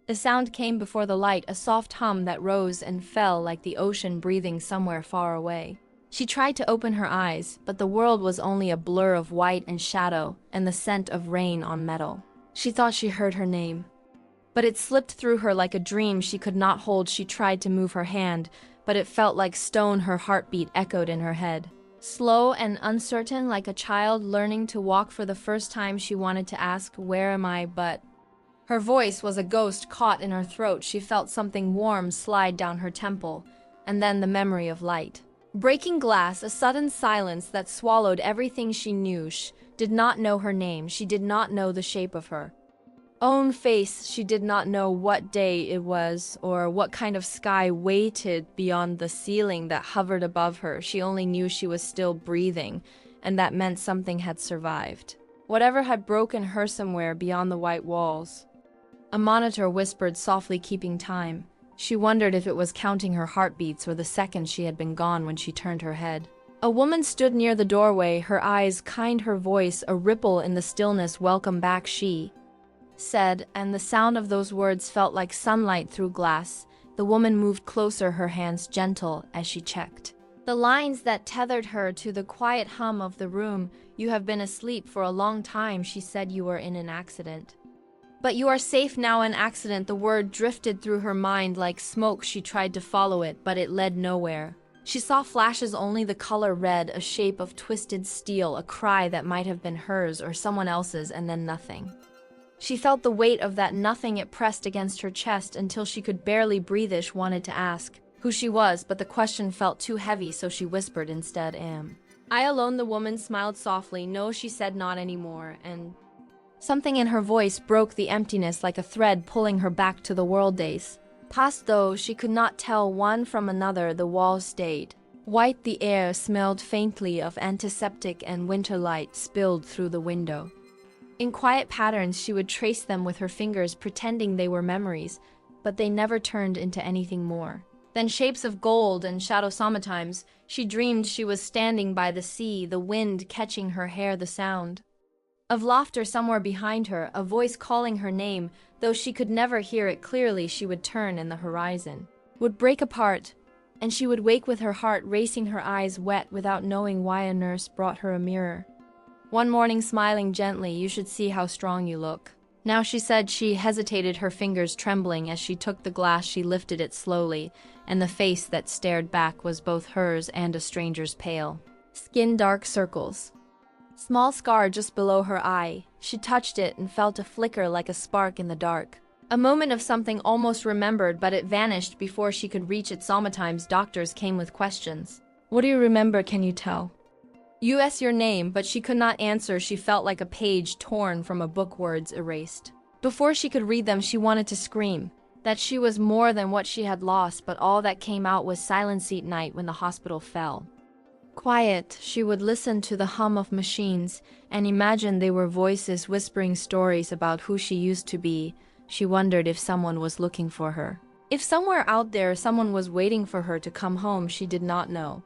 The sound came before the light, a soft hum that rose and fell like the ocean breathing somewhere far away. She tried to open her eyes, but the world was only a blur of white and shadow and the scent of rain on metal. She thought she heard her name, but it slipped through her like a dream she could not hold. She tried to move her hand, but it felt like stone. Her heartbeat echoed in her head. Slow and uncertain, like a child learning to walk for the first time, she wanted to ask, "Where am I?" But her voice was a ghost caught in her throat. She felt something warm slide down her temple, and then the memory of light. Breaking glass, a sudden silence that swallowed everything she knew. She did not know her name. She did not know the shape of her own face. She did not know what day it was or what kind of sky waited beyond the ceiling that hovered above her. She only knew she was still breathing, and that meant something had survived. Whatever had broken her somewhere beyond the white walls. A monitor whispered softly, keeping time. She wondered if it was counting her heartbeats or the seconds she had been gone when she turned her head. A woman stood near the doorway, her eyes kind, her voice a ripple in the stillness. "Welcome back," she said, and the sound of those words felt like sunlight through glass. The woman moved closer, her hands gentle as she checked the lines that tethered her to the quiet hum of the room. "You have been asleep for a long time," she said. "You were in an accident. But you are safe now." An accident, the word drifted through her mind like smoke. She tried to follow it, but it led nowhere. She saw flashes, only the color red, a shape of twisted steel, a cry that might have been hers or someone else's, and then nothing. She felt the weight of that nothing. It pressed against her chest until she could barely breathe. She wanted to ask who she was, but the question felt too heavy, so she whispered instead, "Am I alone?" The woman smiled softly. "No," she said, "not anymore." And something in her voice broke the emptiness like a thread pulling her back to the world days past. Though she could not tell one from another, the walls stayed white. The air smelled faintly of antiseptic, and winter light spilled through the window. In quiet patterns, she would trace them with her fingers, pretending they were memories, but they never turned into anything more than shapes of gold and shadow. Sometimes she dreamed she was standing by the sea, the wind catching her hair, the sound of laughter somewhere behind her, a voice calling her name. Though she could never hear it clearly, she would turn and the horizon would break apart, and she would wake with her heart racing, her eyes wet without knowing why. A nurse brought her a mirror one morning, smiling gently. "You should see how strong you look now," she said. She hesitated, her fingers trembling as she took the glass. She lifted it slowly, and the face that stared back was both hers and a stranger's. Pale skin, dark circles, small scar just below her eye. She touched it and felt a flicker like a spark in the dark. A moment of something almost remembered, but it vanished before she could reach it. Sometimes doctors came with questions. "What do you remember? Can you tell us your name?" But she could not answer. She felt like a page torn from a book, words erased before she could read them. She wanted to scream that she was more than what she had lost, but all that came out was silence. At night, when the hospital fell quiet, she would listen to the hum of machines and imagine they were voices whispering stories about who she used to be. She wondered if someone was looking for her, if somewhere out there someone was waiting for her to come home. She did not know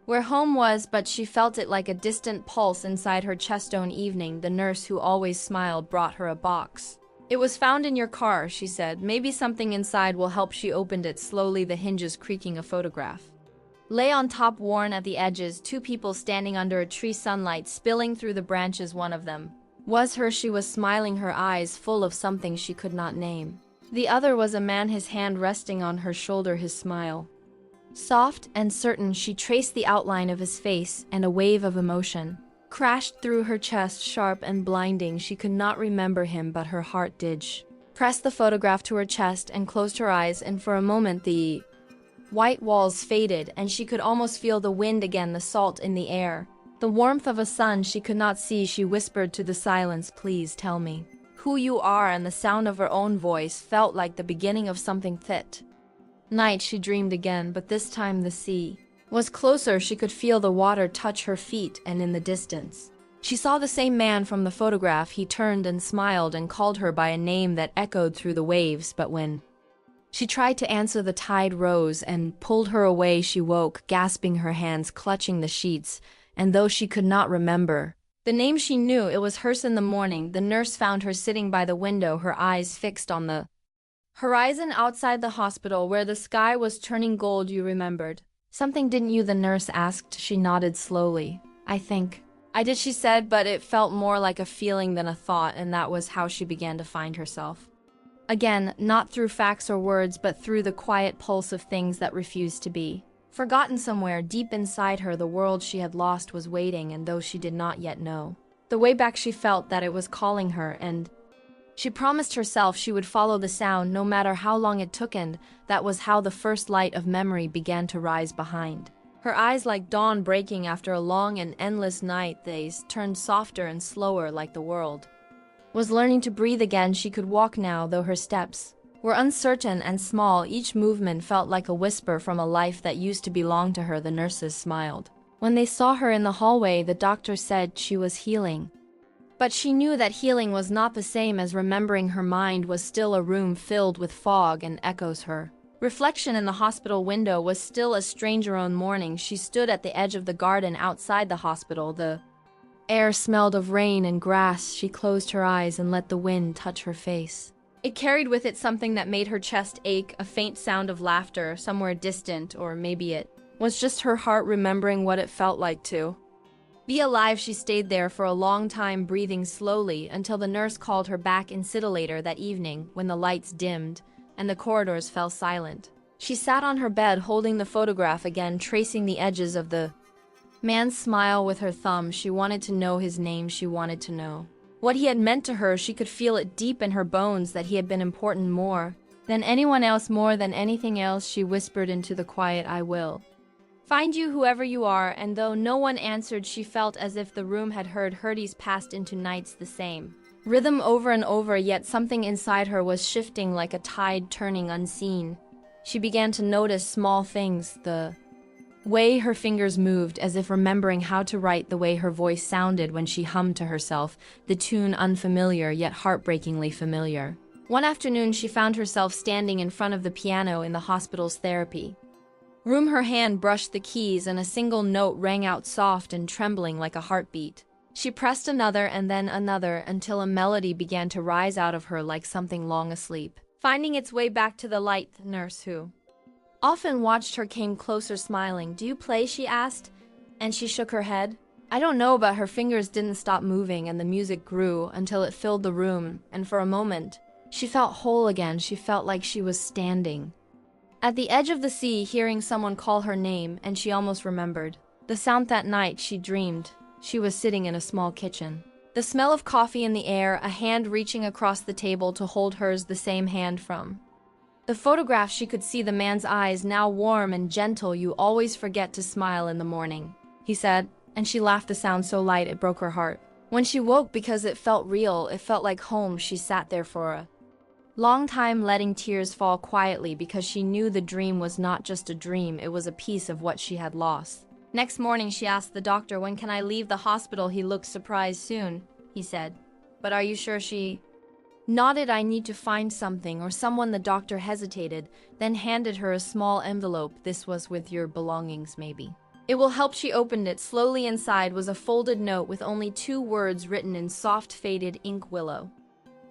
where home was, but she felt it like a distant pulse inside her chest. One evening, the nurse who always smiled brought her a box. "It was found in your car," she said. "Maybe something inside will help." She opened it slowly, the hinges creaking. A photograph lay on top, worn at the edges. Two people standing under a tree, sunlight spilling through the branches. One of them was her. She was smiling, her eyes full of something she could not name. The other was a man, his hand resting on her shoulder, his smile soft and certain. She traced the outline of his face, and a wave of emotion crashed through her chest, sharp and blinding. She could not remember him, but her heart did. She pressed the photograph to her chest and closed her eyes, and for a moment the white walls faded, and she could almost feel the wind again, the salt in the air, the warmth of a sun she could not see. She whispered to the silence, "Please tell me who you are," and the sound of her own voice felt like the beginning of something fit. Night, she dreamed again, but this time the sea was closer. She could feel the water touch her feet, and in the distance she saw the same man from the photograph. He turned and smiled and called her by a name that echoed through the waves, but when she tried to answer, the tide rose and pulled her away. She woke, gasping, her hands clutching the sheets, and though she could not remember the name, she knew it was hers. In the morning, the nurse found her sitting by the window, her eyes fixed on the Horizon outside the hospital where the sky was turning gold, you remembered. Something didn't you? The nurse asked. She nodded slowly. I think. I did, she said, but it felt more like a feeling than a thought, and that was how she began to find herself. Again, not through facts or words, but through the quiet pulse of things that refused to be. Forgotten somewhere, deep inside her, the world she had lost was waiting, and though she did not yet know. The way back she felt that it was calling her, and she promised herself she would follow the sound no matter how long it took, and that was how the first light of memory began to rise behind. Her eyes, like dawn breaking after a long and endless night, they turned softer and slower, like the world was learning to breathe again. She could walk now, though her steps were uncertain and small. Each movement felt like a whisper from a life that used to belong to her. The nurses smiled. When they saw her in the hallway, the doctor said she was healing. But she knew that healing was not the same as remembering. Her mind was still a room filled with fog and echoes. Her reflection in the hospital window was still a stranger on morning. She stood at the edge of the garden outside the hospital. The air smelled of rain and grass. She closed her eyes and let the wind touch her face. It carried with it something that made her chest ache, a faint sound of laughter somewhere distant, or maybe it was just her heart remembering what it felt like to be alive. She stayed there for a long time, breathing slowly, until the nurse called her back in later that evening when the lights dimmed and the corridors fell silent. She sat on her bed holding the photograph again, tracing the edges of the man's smile with her thumb. She wanted to know his name. She wanted to know what he had meant to her. She could feel it deep in her bones that he had been important, more than anyone else, more than anything else. She whispered into the quiet, I will find you whoever you are. And though no one answered, she felt as if the room had heard Herdes passed into nights the same rhythm over and over, yet something inside her was shifting like a tide turning unseen. She began to notice small things, the way her fingers moved, as if remembering how to write, the way her voice sounded when she hummed to herself, the tune unfamiliar yet heartbreakingly familiar. One afternoon she found herself standing in front of the piano in the hospital's therapy room. Her hand brushed the keys and a single note rang out, soft and trembling like a heartbeat. She pressed another and then another until a melody began to rise out of her like something long asleep, finding its way back to the light. The nurse who often watched her came closer, smiling. Do you play? She asked, and she shook her head. I don't know, but her fingers didn't stop moving, and the music grew until it filled the room, and for a moment she felt whole again. She felt like she was standing at the edge of the sea, hearing someone call her name, and she almost remembered the sound that night she dreamed. She was sitting in a small kitchen. The smell of coffee in the air, a hand reaching across the table to hold hers, the same hand from the photograph. She could see the man's eyes, now warm and gentle. You always forget to smile in the morning, he said, and she laughed, the sound so light it broke her heart. When she woke, because it felt real, it felt like home, she sat there for a long time, letting tears fall quietly, because she knew the dream was not just a dream, it was a piece of what she had lost. Next morning she asked the doctor, when can I leave the hospital? He looked surprised. Soon, he said. But are you sure? She nodded. I need to find something or someone. The doctor hesitated, then handed her a small envelope. This was with your belongings, maybe. It will help. She opened it slowly. Inside was a folded note with only 2 words written in soft faded ink, Willow.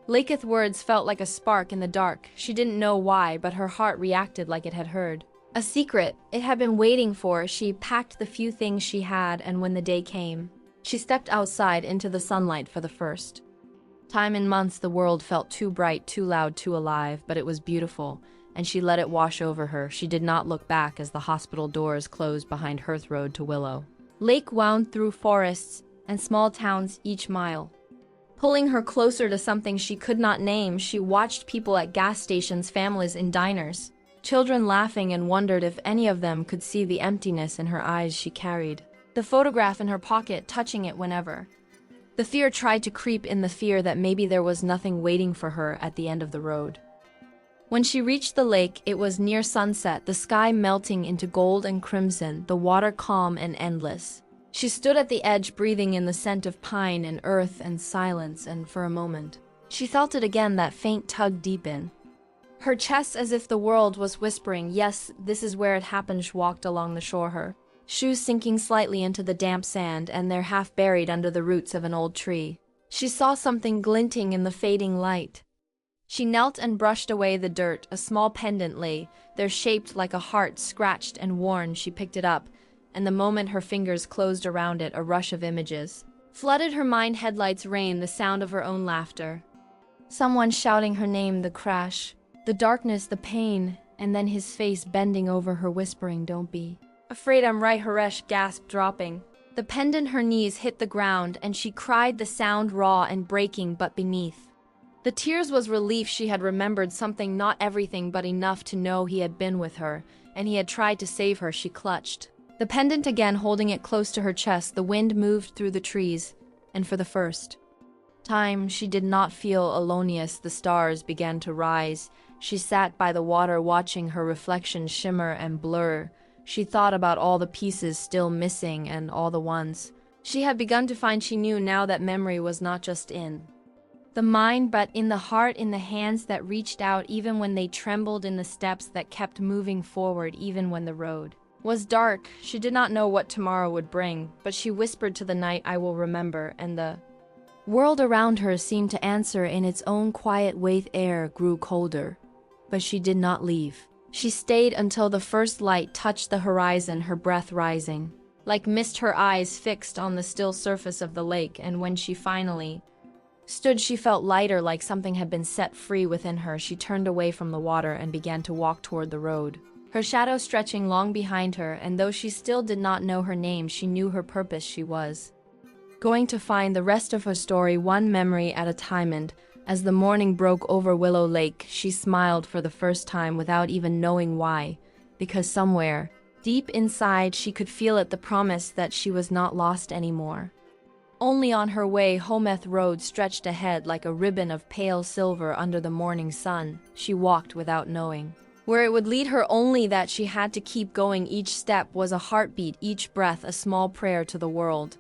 Laketh. Words felt like a spark in the dark. She didn't know why, but her heart reacted like it had heard a secret it had been waiting for. She packed the few things she had, and when the day came, she stepped outside into the sunlight for the first time in months. The world felt too bright, too loud, too alive, but it was beautiful, and she let it wash over her. She did not look back as the hospital doors closed behind Hearth Road to Willow Lake wound through forests and small towns each mile, pulling her closer to something she could not name. She watched people at gas stations, families in diners, children laughing, and wondered if any of them could see the emptiness in her eyes. She carried the photograph in her pocket, touching it whenever the fear tried to creep in, the fear that maybe there was nothing waiting for her at the end of the road. When she reached the lake, it was near sunset, the sky melting into gold and crimson, the water calm and endless. She stood at the edge, breathing in the scent of pine and earth and silence, and for a moment she felt it again, that faint tug deep in her chest, as if the world was whispering, yes, this is where it happened. She walked along the shore, her shoes sinking slightly into the damp sand, and they're half buried under the roots of an old tree. She saw something glinting in the fading light. She knelt and brushed away the dirt. A small pendant lay there, shaped like a heart, scratched and worn. She picked it up, and the moment her fingers closed around it, a rush of images flooded her mind. Headlights rain, the sound of her own laughter, someone shouting her name, the crash, the darkness, the pain, and then his face bending over her, whispering, "Don't be afraid, I'm right." Haresh gasped, dropping the pendant. Her knees hit the ground, and she cried, the sound raw and breaking, but beneath the tears was relief. She had remembered something, not everything, but enough to know he had been with her, and he had tried to save her. She clutched the pendant again, holding it close to her chest. The wind moved through the trees, and for the first time, she did not feel aloneness. The stars began to rise. She sat by the water, watching her reflection shimmer and blur. She thought about all the pieces still missing and all the ones she had begun to find. She knew now that memory was not just in the mind, but in the heart, in the hands that reached out even when they trembled, in the steps that kept moving forward even when the road was dark. She did not know what tomorrow would bring, but she whispered to the night, "I will remember," and the world around her seemed to answer in its own quiet way. Air grew colder, but she did not leave. She stayed until the first light touched the horizon, her breath rising like mist, her eyes fixed on the still surface of the lake. And when she finally stood, she felt lighter, like something had been set free within her. She turned away from the water and began to walk toward the road, her shadow stretching long behind her, and though she still did not know her name, she knew her purpose. She was going to find the rest of her story, one memory at a time. And as the morning broke over Willow Lake, she smiled for the first time without even knowing why, because somewhere deep inside she could feel it, the promise that she was not lost anymore. Only on her way. Hometh Road stretched ahead like a ribbon of pale silver under the morning sun. She walked without knowing where it would lead her, only that she had to keep going. Each step was a heartbeat, each breath a small prayer to the world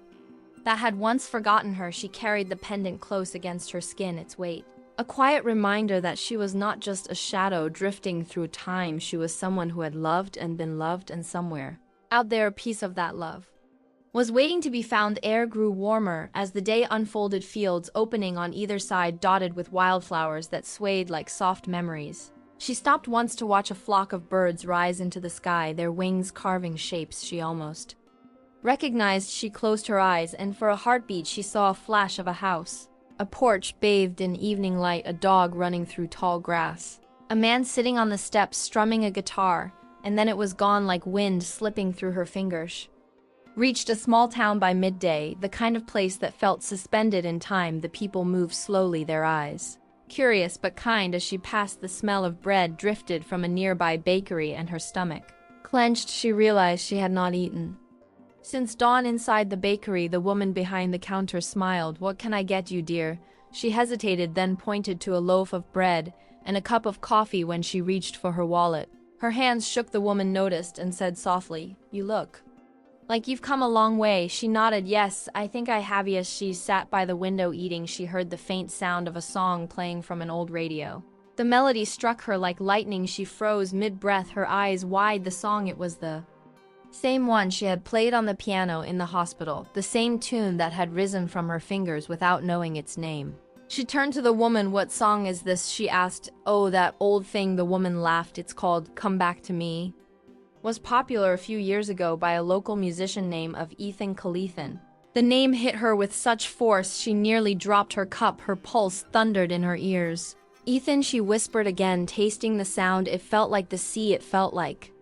that had once forgotten her. She carried the pendant close against her skin, its weight a quiet reminder that she was not just a shadow drifting through time. She was someone who had loved and been loved, and somewhere out there a piece of that love was waiting to be found. Air grew warmer as the day unfolded, fields opening on either side, dotted with wildflowers that swayed like soft memories. She stopped once to watch a flock of birds rise into the sky, their wings carving shapes she almost recognized. She closed her eyes, and for a heartbeat she saw a flash of a house, a porch bathed in evening light, a dog running through tall grass, a man sitting on the steps strumming a guitar, and then it was gone like wind slipping through her fingers. Reached a small town by midday, the kind of place that felt suspended in time. The people moved slowly, their eyes curious but kind. As she passed, the smell of bread drifted from a nearby bakery, and her stomach clenched. She realized she had not eaten since dawn. Inside the bakery, the woman behind the counter smiled. "What can I get you, dear?" She hesitated, then pointed to a loaf of bread and a cup of coffee. When she reached for her wallet, her hands shook. The woman noticed and said softly, "You look like you've come a long way." She nodded. "Yes, I think I have." As she sat by the window eating, she heard the faint sound of a song playing from an old radio. The melody struck her like lightning. She froze mid-breath, her eyes wide. The song, it was the same one she had played on the piano in the hospital, the same tune that had risen from her fingers without knowing its name. She turned to the woman. "What song is this?" she asked. "Oh, that old thing." The woman laughed. "It's called Come Back to Me. Was popular a few years ago by a local musician named of Ethan Calithan." The name hit her with such force she nearly dropped her cup. Her pulse thundered in her ears. "Ethan," she whispered again, tasting the sound. It felt like the sea, it felt like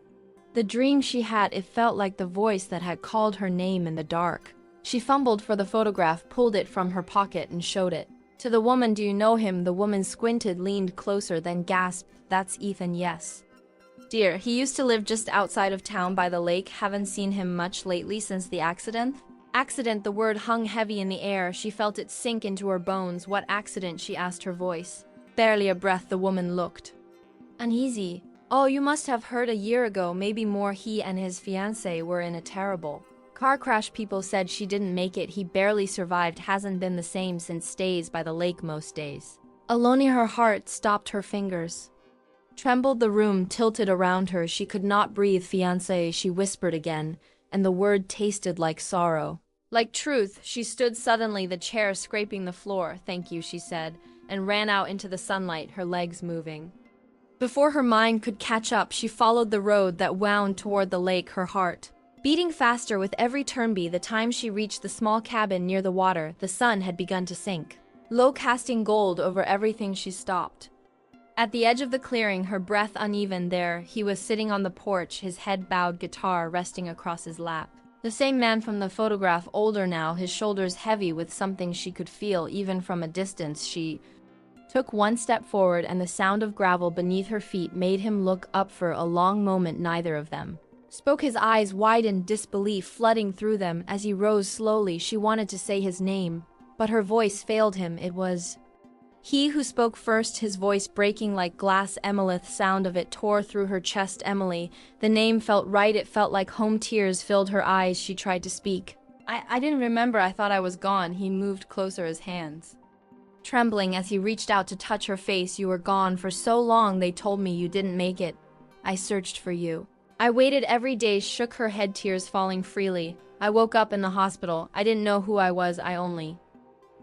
the dream she had, it felt like the voice that had called her name in the dark. She fumbled for the photograph, pulled it from her pocket, and showed it to the woman. "Do you know him?" The woman squinted, leaned closer, then gasped, "That's Ethan, yes. Dear, he used to live just outside of town by the lake. Haven't seen him much lately since the accident." Accident, the word hung heavy in the air. She felt it sink into her bones. "What accident?" she asked, her voice barely a breath. The woman looked uneasy. "Oh, you must have heard a year ago, maybe more. He and his fiancée were in a terrible car crash. People said she didn't make it. He barely survived. Hasn't been the same since. Stays by the lake most days." Alone, her heart stopped, her fingers trembled. The room tilted around her. She could not breathe. "Fiancé," she whispered again, and the word tasted like sorrow, like truth. She stood suddenly, the chair scraping the floor. "Thank you," she said, and ran out into the sunlight, her legs moving. Before her mind could catch up, she followed the road that wound toward the lake, her heart beating faster with every turn. By the time she reached the small cabin near the water, the sun had begun to sink, low, casting gold over everything. She stopped at the edge of the clearing, her breath uneven. There he was, sitting on the porch, his head bowed, guitar resting across his lap. The same man from the photograph, older now, his shoulders heavy with something she could feel even from a distance. She took one step forward, and the sound of gravel beneath her feet made him look up. For a long moment neither of them spoke. His eyes widened, disbelief flooding through them. As he rose slowly, she wanted to say his name, but her voice failed him. It was he who spoke first, his voice breaking like glass. Emily, sound of it tore through her chest. Emily. The name felt right, it felt like home. Tears filled her eyes. She tried to speak. I didn't remember, I thought I was gone. He moved closer, his hands trembling as he reached out to touch her face. You were gone for so long, they told me you didn't make it. I searched for you. I waited every day. Shook her head, tears falling freely. I woke up in the hospital. I didn't know who I was, I only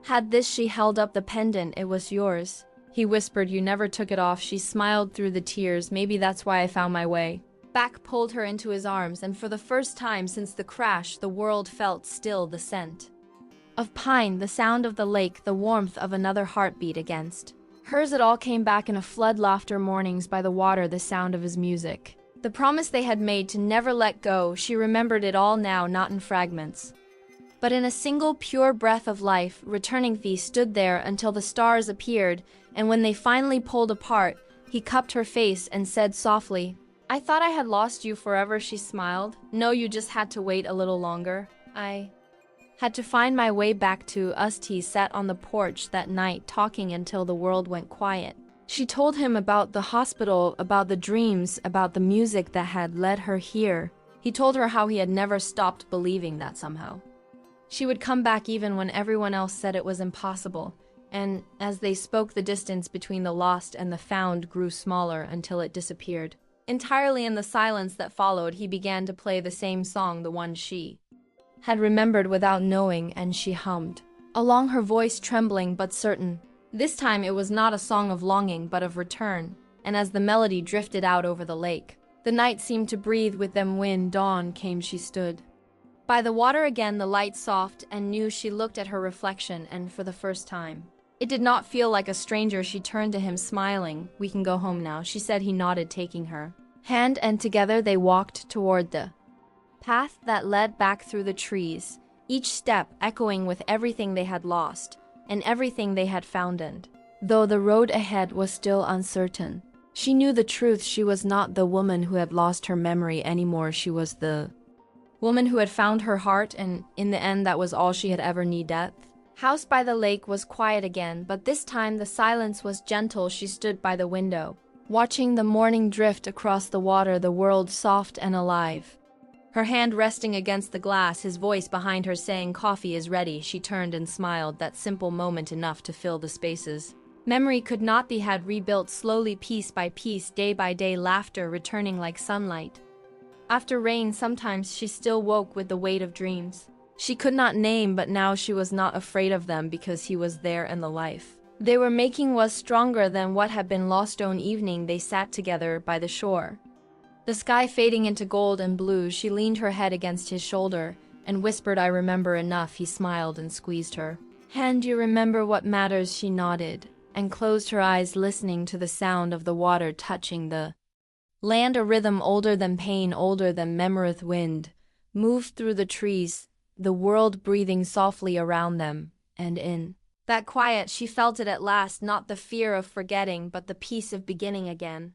had this. She held up the pendant. It was yours. He whispered, you never took it off. She smiled through the tears. Maybe that's why I found my way back. Pulled her into his arms, and for the first time since the crash, the world felt still. The scent of pine, the sound of the lake, the warmth of another heartbeat against hers. It all came back in a flood. Laughter, mornings by the water, the sound of his music, the promise they had made to never let go. She remembered it all now, not in fragments, but in a single pure breath of life. Returning, he stood there until the stars appeared, and when they finally pulled apart, he cupped her face and said softly, I thought I had lost you forever. She smiled. No, you just had to wait a little longer. I had to find my way back to us. He sat on the porch that night, talking until the world went quiet. She told him about the hospital, about the dreams, about the music that had led her here. He told her how he had never stopped believing that somehow she would come back even when everyone else said it was impossible. And as they spoke, the distance between the lost and the found grew smaller until it disappeared entirely. In the silence that followed, he began to play the same song, the one she had remembered without knowing, and she hummed along, her voice trembling but certain. This time it was not a song of longing but of return, and as the melody drifted out over the lake, the night seemed to breathe with them. When dawn came, she stood by the water again, the light soft and new. She looked at her reflection, and for the first time it did not feel like a stranger. She turned to him, smiling. We can go home now, she said. He nodded, taking her hand, and together they walked toward the path that led back through the trees, each step echoing with everything they had lost and everything they had found. And though the road ahead was still uncertain, she knew the truth. She was not the woman who had lost her memory anymore. She was the woman who had found her heart, and in the end that was all she had ever needed. House by the lake was quiet again, but this time the silence was gentle. She stood by the window, watching the morning drift across the water, the world soft and alive. Her hand resting against the glass, his voice behind her saying, coffee is ready. She turned and smiled, that simple moment enough to fill the spaces memory could not be had. Rebuilt slowly, piece by piece, day by day, laughter returning like sunlight after rain. Sometimes she still woke with the weight of dreams she could not name, but now she was not afraid of them because he was there, and the life they were making was stronger than what had been lost. On evening they sat together by the shore, the sky fading into gold and blue. She leaned her head against his shoulder and whispered, I remember enough. He smiled and squeezed her hand. You remember what matters. She nodded and closed her eyes, listening to the sound of the water touching the land, a rhythm older than pain, older than memory's wind moved through the trees, the world breathing softly around them. And in that quiet she felt it at last, not the fear of forgetting but the peace of beginning again.